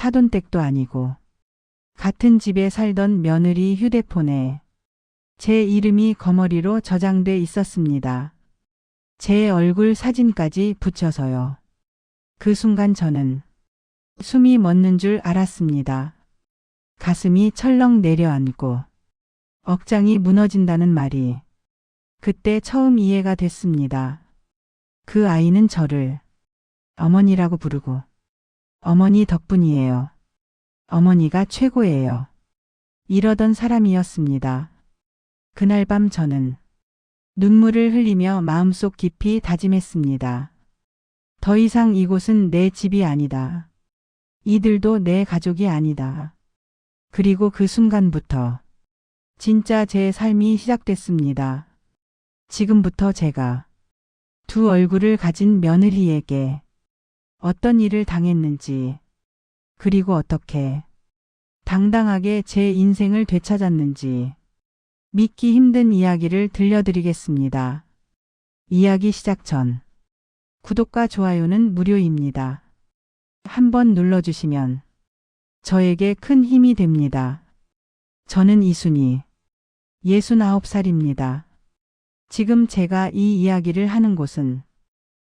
사돈댁도 아니고 같은 집에 살던 며느리 휴대폰에 제 이름이 거머리로 저장돼 있었습니다. 제 얼굴 사진까지 붙여서요. 그 순간 저는 숨이 멎는 줄 알았습니다. 가슴이 철렁 내려앉고 억장이 무너진다는 말이 그때 처음 이해가 됐습니다. 그 아이는 저를 어머니라고 부르고 어머니 덕분이에요. 어머니가 최고예요. 이러던 사람이었습니다. 그날 밤 저는 눈물을 흘리며 마음속 깊이 다짐했습니다. 더 이상 이곳은 내 집이 아니다. 이들도 내 가족이 아니다. 그리고 그 순간부터 진짜 제 삶이 시작됐습니다. 지금부터 제가 두 얼굴을 가진 며느리에게 어떤 일을 당했는지, 그리고 어떻게 당당하게 제 인생을 되찾았는지 믿기 힘든 이야기를 들려드리겠습니다. 이야기 시작 전 구독과 좋아요는 무료입니다. 한번 눌러주시면 저에게 큰 힘이 됩니다. 저는 이순희, 69살입니다. 지금 제가 이 이야기를 하는 곳은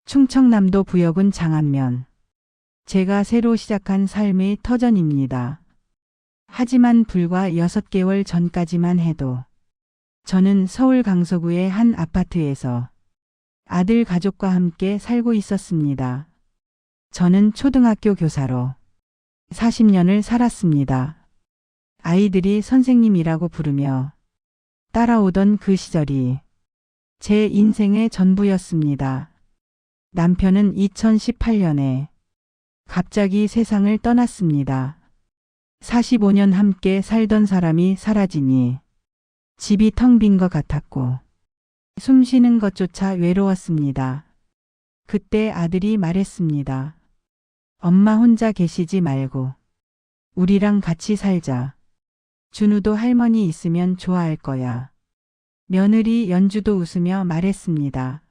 충청남도 부여군 장안면, 제가 새로 시작한 삶의 터전입니다. 하지만 불과 6개월 전까지만 해도 저는 서울 강서구의 한 아파트에서 아들 가족과 함께 살고 있었습니다. 저는 초등학교 교사로 40년을 살았습니다. 아이들이 선생님이라고 부르며 따라오던 그 시절이 제 인생의 전부였습니다. 남편은 2018년에 갑자기 세상을 떠났습니다. 45년 함께 살던 사람이 사라지니 집이 텅 빈 것 같았고 숨 쉬는 것조차 외로웠습니다. 그때 아들이 말했습니다. 엄마 혼자 계시지 말고 우리랑 같이 살자. 준우도 할머니 있으면 좋아할 거야. 며느리 연주도 웃으며 말했습니다.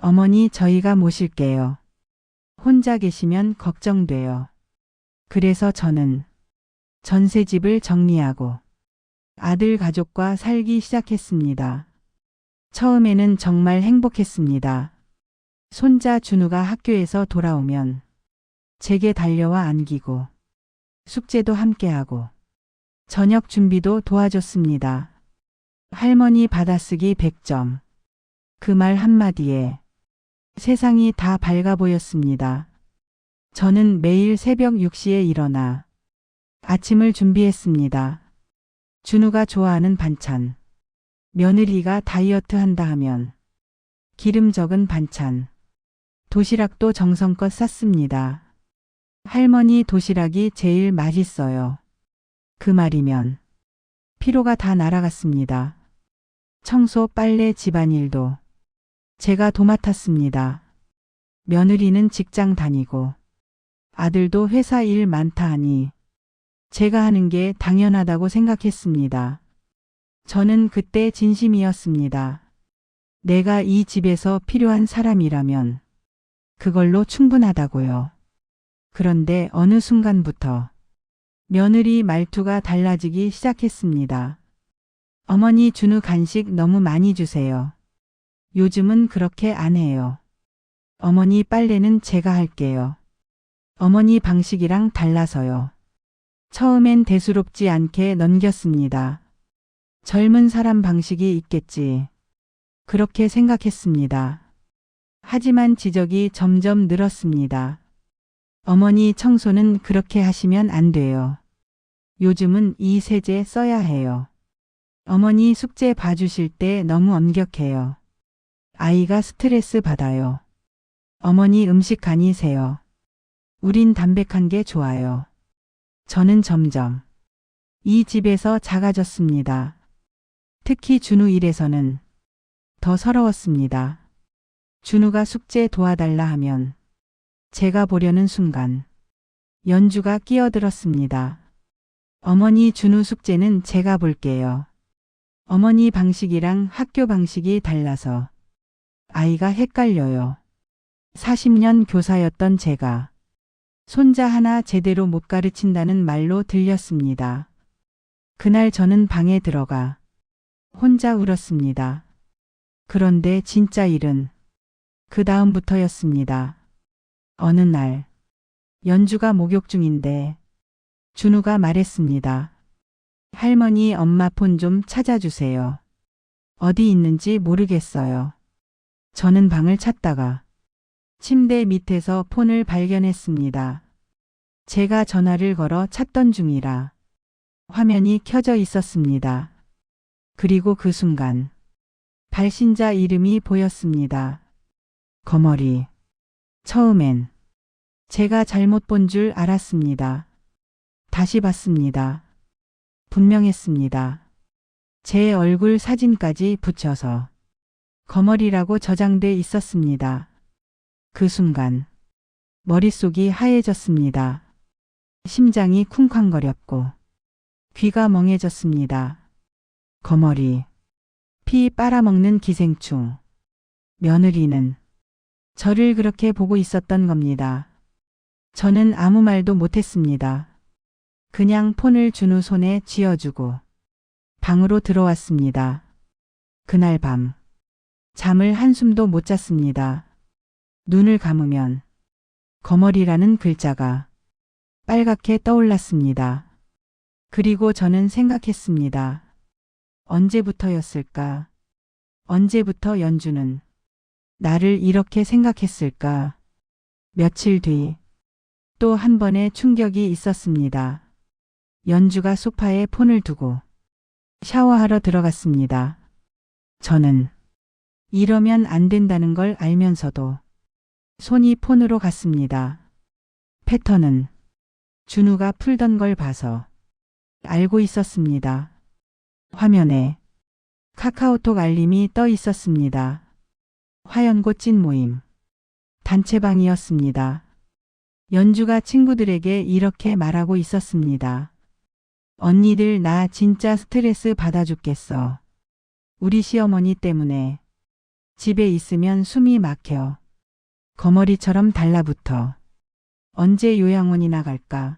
어머니 저희가 모실게요. 혼자 계시면 걱정돼요. 그래서 저는 전셋집을 정리하고 아들 가족과 살기 시작했습니다. 처음에는 정말 행복했습니다. 손자 준우가 학교에서 돌아오면 제게 달려와 안기고 숙제도 함께하고 저녁 준비도 도와줬습니다. 할머니 받아쓰기 100점. 그 말 한마디에 세상이 다 밝아 보였습니다. 저는 매일 새벽 6시에 일어나 아침을 준비했습니다. 준우가 좋아하는 반찬, 며느리가 다이어트 한다 하면 기름 적은 반찬, 도시락도 정성껏 쌌습니다. 할머니 도시락이 제일 맛있어요. 그 말이면 피로가 다 날아갔습니다. 청소, 빨래, 집안일도 제가 도맡았습니다. 며느리는 직장 다니고 아들도 회사 일 많다 하니 제가 하는 게 당연하다고 생각했습니다. 저는 그때 진심이었습니다. 내가 이 집에서 필요한 사람이라면 그걸로 충분하다고요. 그런데 어느 순간부터 며느리 말투가 달라지기 시작했습니다. 어머니 준우 간식 너무 많이 주세요. 요즘은 그렇게 안 해요. 어머니 빨래는 제가 할게요. 어머니 방식이랑 달라서요. 처음엔 대수롭지 않게 넘겼습니다. 젊은 사람 방식이 있겠지. 그렇게 생각했습니다. 하지만 지적이 점점 늘었습니다. 어머니 청소는 그렇게 하시면 안 돼요. 요즘은 이 세제 써야 해요. 어머니 숙제 봐주실 때 너무 엄격해요. 아이가 스트레스 받아요. 어머니 음식 간이 세요. 우린 담백한 게 좋아요. 저는 점점 이 집에서 작아졌습니다. 특히 준우 일에서는 더 서러웠습니다. 준우가 숙제 도와달라 하면 제가 보려는 순간 연주가 끼어들었습니다. 어머니 준우 숙제는 제가 볼게요. 어머니 방식이랑 학교 방식이 달라서 아이가 헷갈려요. 40년 교사였던 제가 손자 하나 제대로 못 가르친다는 말로 들렸습니다. 그날 저는 방에 들어가 혼자 울었습니다. 그런데 진짜 일은 그 다음부터였습니다. 어느 날 연주가 목욕 중인데 준우가 말했습니다. 할머니 엄마 폰 좀 찾아주세요. 어디 있는지 모르겠어요. 저는 방을 찾다가 침대 밑에서 폰을 발견했습니다. 제가 전화를 걸어 찾던 중이라 화면이 켜져 있었습니다. 그리고 그 순간 발신자 이름이 보였습니다. 거머리. 처음엔 제가 잘못 본 줄 알았습니다. 다시 봤습니다. 분명했습니다. 제 얼굴 사진까지 붙여서 거머리라고 저장돼 있었습니다. 그 순간 머릿속이 하얘졌습니다. 심장이 쿵쾅거렸고 귀가 멍해졌습니다. 거머리. 피 빨아먹는 기생충. 며느리는 저를 그렇게 보고 있었던 겁니다. 저는 아무 말도 못했습니다. 그냥 폰을 준우 손에 쥐어주고 방으로 들어왔습니다. 그날 밤 잠을 한숨도 못 잤습니다. 눈을 감으면 거머리라는 글자가 빨갛게 떠올랐습니다. 그리고 저는 생각했습니다. 언제부터였을까? 언제부터 연주는 나를 이렇게 생각했을까? 며칠 뒤 또 한 번의 충격이 있었습니다. 연주가 소파에 폰을 두고 샤워하러 들어갔습니다. 저는 이러면 안 된다는 걸 알면서도 손이 폰으로 갔습니다. 패턴은 준우가 풀던 걸 봐서 알고 있었습니다. 화면에 카카오톡 알림이 떠 있었습니다. 화연고 찐 모임. 단체방이었습니다. 연주가 친구들에게 이렇게 말하고 있었습니다. 언니들 나 진짜 스트레스 받아 죽겠어. 우리 시어머니 때문에 집에 있으면 숨이 막혀. 거머리처럼 달라붙어. 언제 요양원이나 갈까?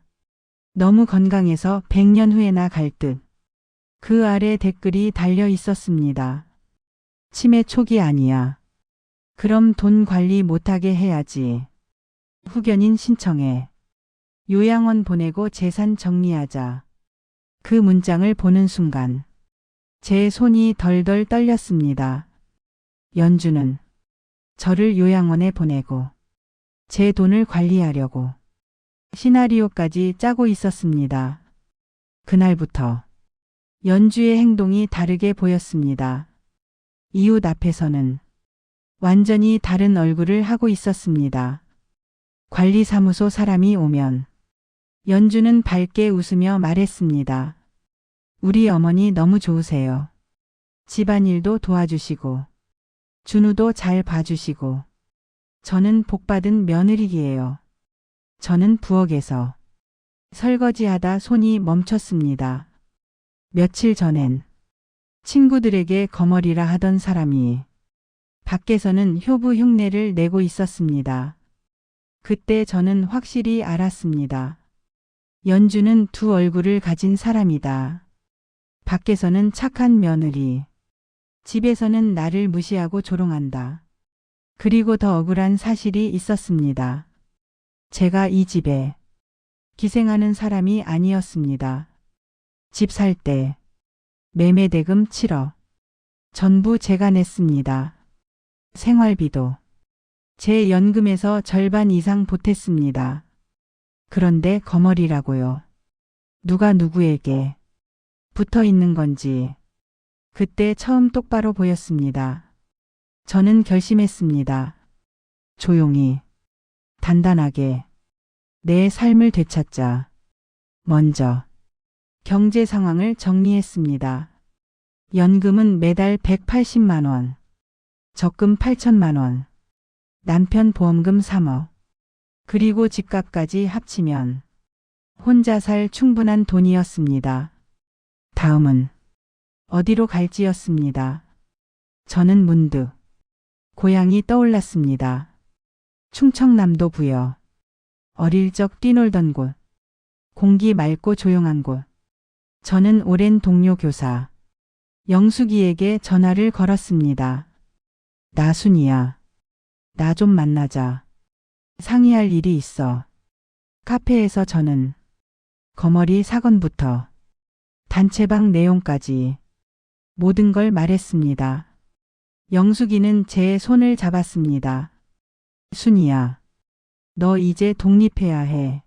너무 건강해서 100년 후에나 갈 듯. 그 아래 댓글이 달려 있었습니다. 치매 초기 아니야. 그럼 돈 관리 못하게 해야지. 후견인 신청해. 요양원 보내고 재산 정리하자. 그 문장을 보는 순간 제 손이 덜덜 떨렸습니다. 연주는 저를 요양원에 보내고 제 돈을 관리하려고 시나리오까지 짜고 있었습니다. 그날부터 연주의 행동이 다르게 보였습니다. 이웃 앞에서는 완전히 다른 얼굴을 하고 있었습니다. 관리사무소 사람이 오면 연주는 밝게 웃으며 말했습니다. 우리 어머니 너무 좋으세요. 집안일도 도와주시고 준우도 잘 봐주시고 저는 복받은 며느리기예요. 저는 부엌에서 설거지하다 손이 멈췄습니다. 며칠 전엔 친구들에게 거머리라 하던 사람이 밖에서는 효부 흉내를 내고 있었습니다. 그때 저는 확실히 알았습니다. 연주는 두 얼굴을 가진 사람이다. 밖에서는 착한 며느리, 집에서는 나를 무시하고 조롱한다. 그리고 더 억울한 사실이 있었습니다. 제가 이 집에 기생하는 사람이 아니었습니다. 집 살 때 매매대금 7억 전부 제가 냈습니다. 생활비도 제 연금에서 절반 이상 보탰습니다. 그런데 거머리라고요. 누가 누구에게 붙어 있는 건지 그때 처음 똑바로 보였습니다. 저는 결심했습니다. 조용히, 단단하게 내 삶을 되찾자. 먼저 경제 상황을 정리했습니다. 연금은 매달 180만 원, 적금 8천만 원, 남편 보험금 3억, 그리고 집값까지 합치면 혼자 살 충분한 돈이었습니다. 다음은 어디로 갈지였습니다. 저는 문득 고향이 떠올랐습니다. 충청남도 부여. 어릴 적 뛰놀던 곳. 공기 맑고 조용한 곳. 저는 오랜 동료 교사 영숙이에게 전화를 걸었습니다. 나 순이야. 나 좀 만나자. 상의할 일이 있어. 카페에서 저는 거머리 사건부터 단체방 내용까지 모든 걸 말했습니다. 영숙이는 제 손을 잡았습니다. 순이야. 너 이제 독립해야 해.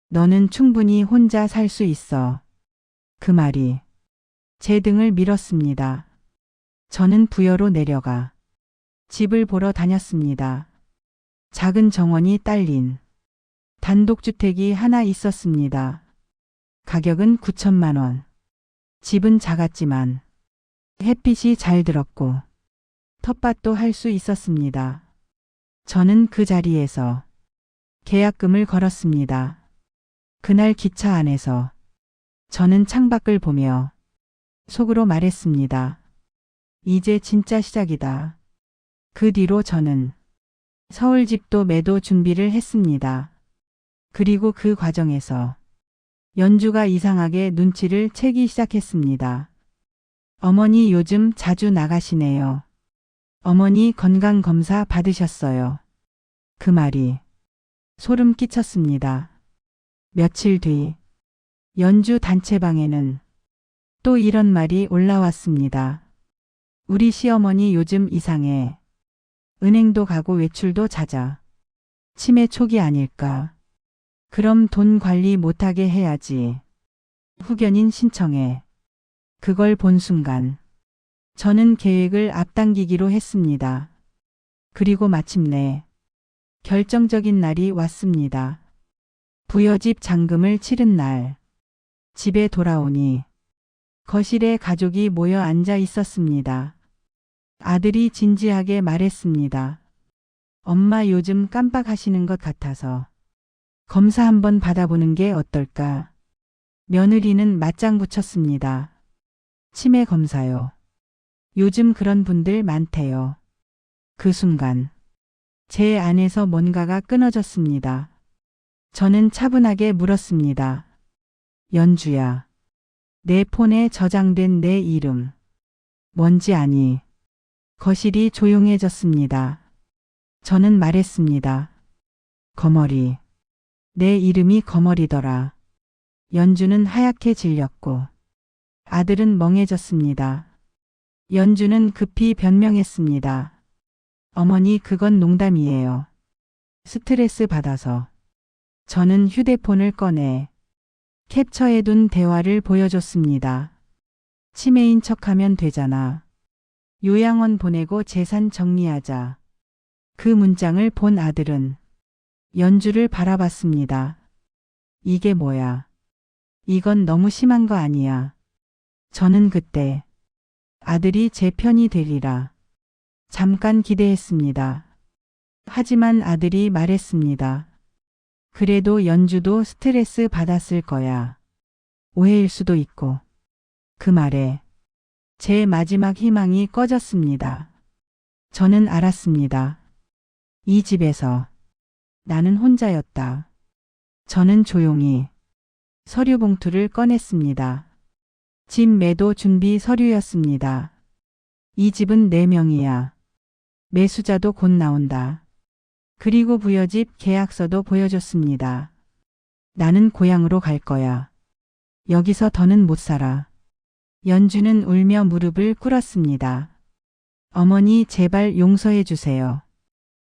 너는 충분히 혼자 살 수 있어. 그 말이 제 등을 밀었습니다. 저는 부여로 내려가 집을 보러 다녔습니다. 작은 정원이 딸린 단독주택이 하나 있었습니다. 가격은 9천만 원. 집은 작았지만 햇빛이 잘 들었고 텃밭도 할 수 있었습니다. 저는 그 자리에서 계약금을 걸었습니다. 그날 기차 안에서 저는 창밖을 보며 속으로 말했습니다. 이제 진짜 시작이다. 그 뒤로 저는 서울 집도 매도 준비를 했습니다. 그리고 그 과정에서 연주가 이상하게 눈치를 채기 시작했습니다. 어머니 요즘 자주 나가시네요. 어머니 건강검사 받으셨어요. 그 말이 소름 끼쳤습니다. 며칠 뒤 연주 단체방에는 또 이런 말이 올라왔습니다. 우리 시어머니 요즘 이상해. 은행도 가고 외출도 잦아. 치매 초기 아닐까. 그럼 돈 관리 못하게 해야지. 후견인 신청해. 그걸 본 순간 저는 계획을 앞당기기로 했습니다. 그리고 마침내 결정적인 날이 왔습니다. 부여집 잔금을 치른 날. 집에 돌아오니 거실에 가족이 모여 앉아 있었습니다. 아들이 진지하게 말했습니다. 엄마 요즘 깜빡하시는 것 같아서 검사 한번 받아보는 게 어떨까? 며느리는 맞장구 쳤습니다. 치매 검사요. 요즘 그런 분들 많대요. 그 순간 제 안에서 뭔가가 끊어졌습니다. 저는 차분하게 물었습니다. 연주야. 내 폰에 저장된 내 이름. 뭔지 아니? 거실이 조용해졌습니다. 저는 말했습니다. 거머리. 내 이름이 거머리더라. 연주는 하얗게 질렸고 아들은 멍해졌습니다. 연주는 급히 변명했습니다. 어머니 그건 농담이에요. 스트레스 받아서. 저는 휴대폰을 꺼내 캡처해둔 대화를 보여줬습니다. 치매인 척하면 되잖아. 요양원 보내고 재산 정리하자. 그 문장을 본 아들은 연주를 바라봤습니다. 이게 뭐야? 이건 너무 심한 거 아니야. 저는 그때 아들이 제 편이 되리라 잠깐 기대했습니다. 하지만 아들이 말했습니다. 그래도 연주도 스트레스 받았을 거야. 오해일 수도 있고. 그 말에 제 마지막 희망이 꺼졌습니다. 저는 알았습니다. 이 집에서 나는 혼자였다. 저는 조용히 서류 봉투를 꺼냈습니다. 집 매도 준비 서류였습니다. 이 집은 내 명이야. 매수자도 곧 나온다. 그리고 부여집 계약서도 보여줬습니다. 나는 고향으로 갈 거야. 여기서 더는 못 살아. 연주는 울며 무릎을 꿇었습니다. 어머니 제발 용서해 주세요.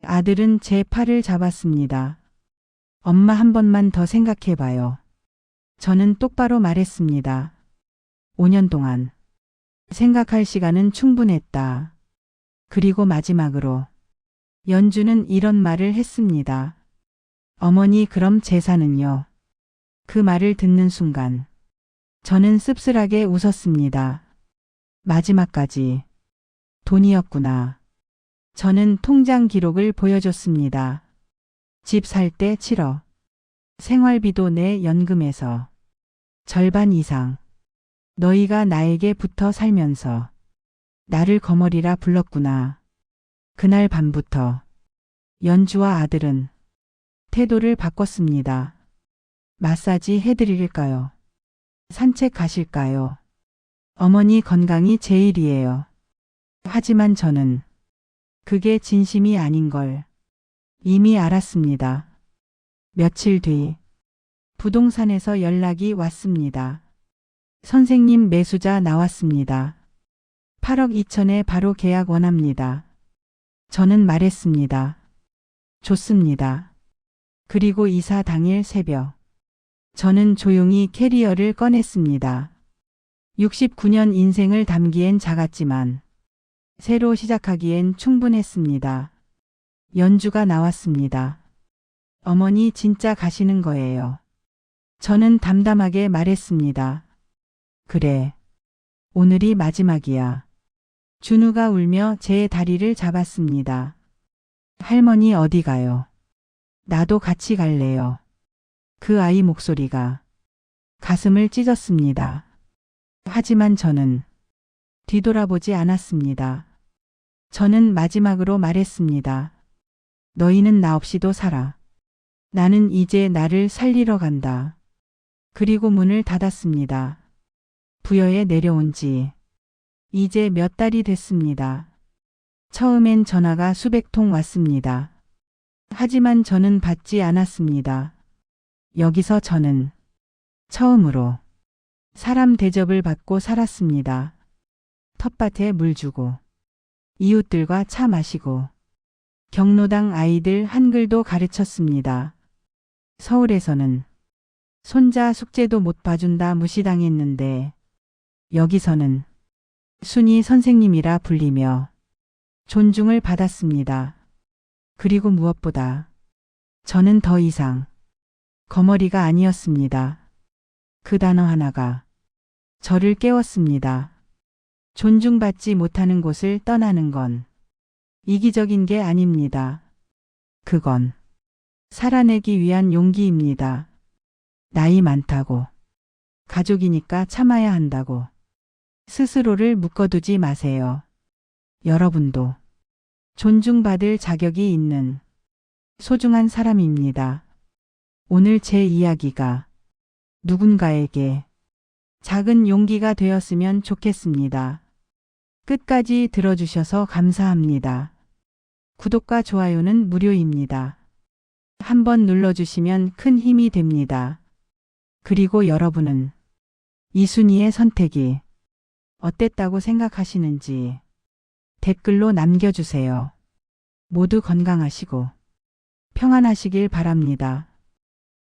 아들은 제 팔을 잡았습니다. 엄마 한 번만 더 생각해 봐요. 저는 똑바로 말했습니다. 5년 동안 생각할 시간은 충분했다. 그리고 마지막으로 연주는 이런 말을 했습니다. 어머니 그럼 재산은요? 그 말을 듣는 순간 저는 씁쓸하게 웃었습니다. 마지막까지 돈이었구나. 저는 통장 기록을 보여줬습니다. 집 살 때 7억. 생활비도 내 연금에서 절반 이상. 너희가 나에게 붙어 살면서 나를 거머리라 불렀구나. 그날 밤부터 연주와 아들은 태도를 바꿨습니다. 마사지 해드릴까요? 산책 가실까요? 어머니 건강이 제일이에요. 하지만 저는 그게 진심이 아닌 걸 이미 알았습니다. 며칠 뒤 부동산에서 연락이 왔습니다. 선생님, 매수자 나왔습니다. 8억 2천에 바로 계약 원합니다. 저는 말했습니다. 좋습니다. 그리고 이사 당일 새벽 저는 조용히 캐리어를 꺼냈습니다. 69년 인생을 담기엔 작았지만 새로 시작하기엔 충분했습니다. 연주가 나왔습니다. 어머니 진짜 가시는 거예요. 저는 담담하게 말했습니다. 그래. 오늘이 마지막이야. 준우가 울며 제 다리를 잡았습니다. 할머니 어디 가요? 나도 같이 갈래요. 그 아이 목소리가 가슴을 찢었습니다. 하지만 저는 뒤돌아보지 않았습니다. 저는 마지막으로 말했습니다. 너희는 나 없이도 살아. 나는 이제 나를 살리러 간다. 그리고 문을 닫았습니다. 부여에 내려온 지 이제 몇 달이 됐습니다. 처음엔 전화가 수백 통 왔습니다. 하지만 저는 받지 않았습니다. 여기서 저는 처음으로 사람 대접을 받고 살았습니다. 텃밭에 물 주고 이웃들과 차 마시고 경로당 아이들 한글도 가르쳤습니다. 서울에서는 손자 숙제도 못 봐준다 무시당했는데 여기서는 순이 선생님이라 불리며 존중을 받았습니다. 그리고 무엇보다 저는 더 이상 거머리가 아니었습니다. 그 단어 하나가 저를 깨웠습니다. 존중받지 못하는 곳을 떠나는 건 이기적인 게 아닙니다. 그건 살아내기 위한 용기입니다. 나이 많다고, 가족이니까 참아야 한다고 스스로를 묶어두지 마세요. 여러분도 존중받을 자격이 있는 소중한 사람입니다. 오늘 제 이야기가 누군가에게 작은 용기가 되었으면 좋겠습니다. 끝까지 들어주셔서 감사합니다. 구독과 좋아요는 무료입니다. 한번 눌러주시면 큰 힘이 됩니다. 그리고 여러분은 이순희의 선택이 어땠다고 생각하시는지 댓글로 남겨주세요. 모두 건강하시고 평안하시길 바랍니다.